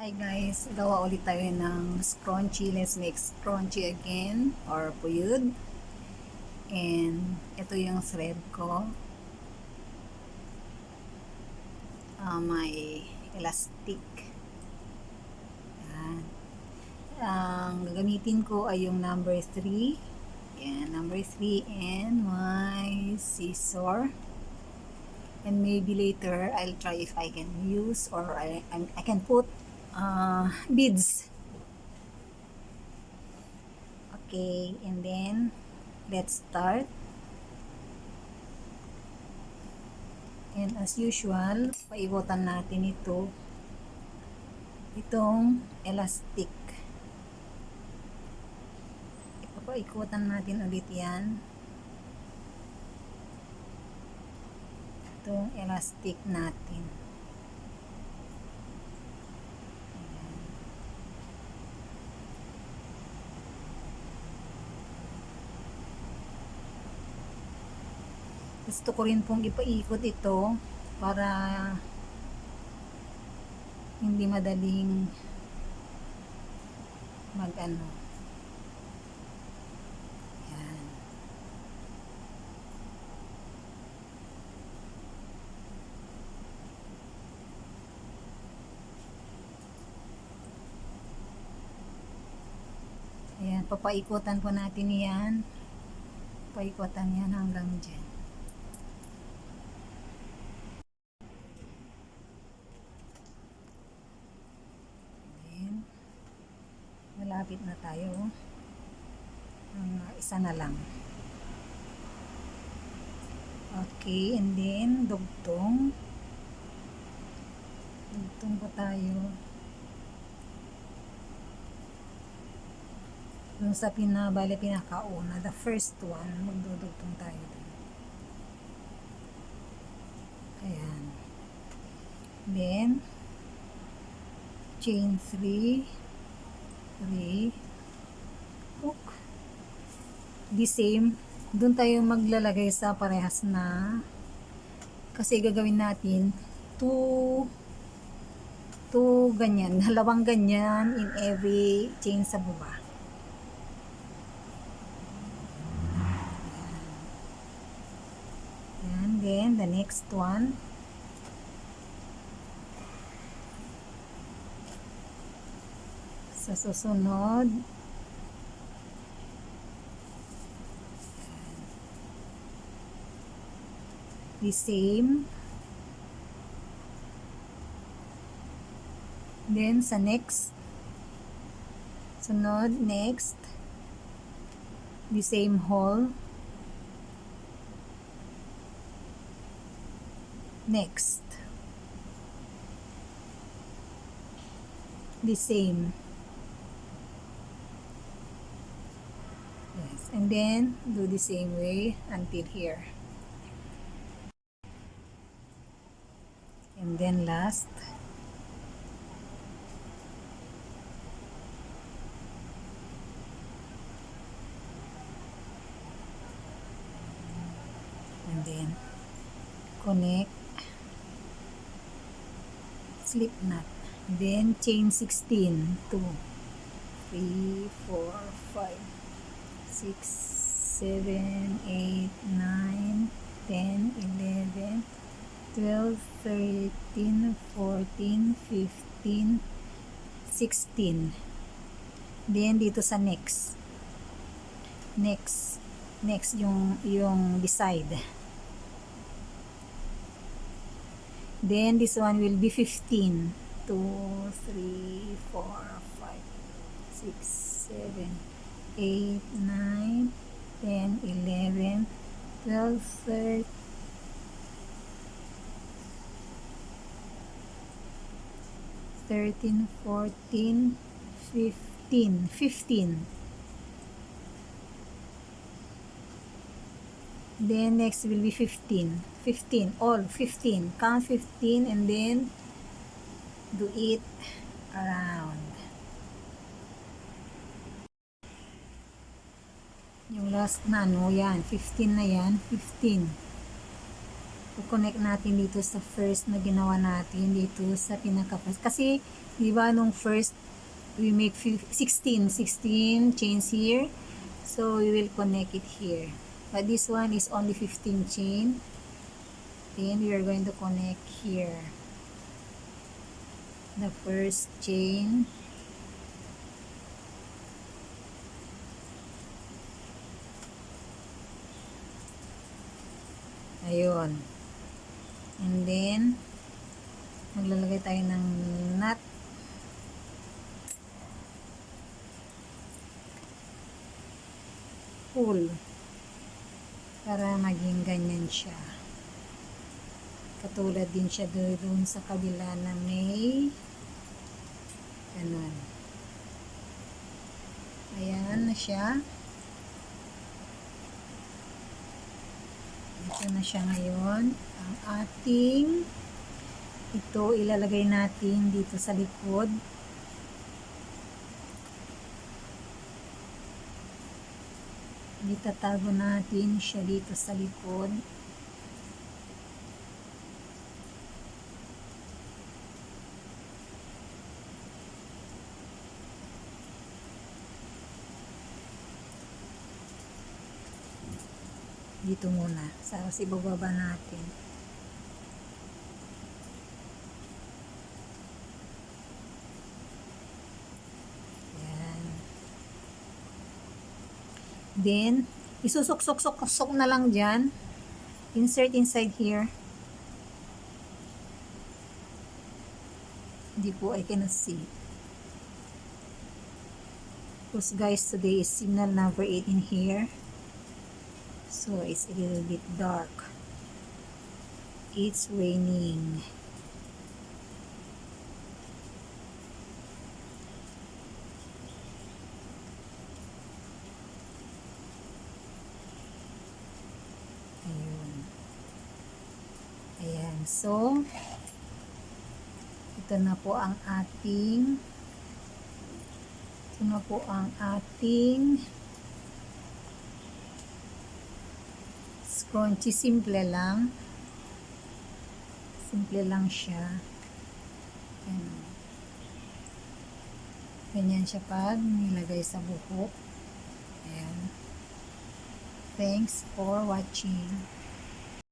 Hi guys, gawa ulit tayo ng scrunchie. Let's make scrunchie again or puyud. And ito yung thread ko. May elastic. Yan. Ang gagamitin ko ay yung number 3. Yan, number 3 and my scissor. And maybe later I'll try if I can use or I can put beads. Okay, and then let's start. And as usual, paikutan natin itong elastic. Paikutan natin ulit yan. Itong elastic natin. Gusto ko rin pong ipaikot ito para hindi madaling mag-ano. Yan. Ayan, papaikutan po natin yan. Paikutan yan hanggang dyan. Malapit na tayo. Isa na lang. Okay, and then dugtong po tayo dun sa pinakauna, the first one, magdudugtong tayo dun. Ayan, then chain 3 hook, the same, dun tayo maglalagay sa parehas na, kasi gagawin natin 2 ganyan, dalawang ganyan in every chain sa baba. And then the next one, sa susunod, the same, then sa next sunod, next, the same hole, next, the same. Yes, and then do the same way until here. And then last, and then connect, slip knot, then chain 16, 2, 3, 4, 5, 6, 7, 8, 9, 10, 11, 12, 13, 14, 15, 16. Then dito sa next yung beside. Then this one will be 15. 2, 3, 4, 5, 6, 7, 8, 9, 10, 11, 12, 13, 13, 14, 15. Then next will be 15. All 15. Count 15 and then do it around. Yung last na, no, yan. 15 na yan. 15. Connect natin dito sa first na ginawa natin dito sa pinaka-first. Kasi, di ba, nung first, we make 16 chains here. So, we will connect it here. But this one is only 15 chain. Then, we are going to connect here. The first chain. Ayun. And then, maglalagay tayo ng knot. Pull. Para maging ganyan siya. Katulad din siya doon sa kabila na may ganun. Ayan na siya. Ito na siya ngayon. Ang ating ito ilalagay natin dito sa likod. Itatago natin siya dito sa likod. Dito muna. Tapos ibababa natin. Ayan. Then, isusok-sok-sok na lang dyan. Insert inside here. Hindi po, I cannot see. Because guys, today is signal number 8 in here. So, it's a little bit dark. It's raining. Ayun. Ayan. So, ito na po ang ating scrunchie. Simple lang siya. Ayan. Ganyan siya pag nilagay sa buhok. Ayan. Thanks for watching.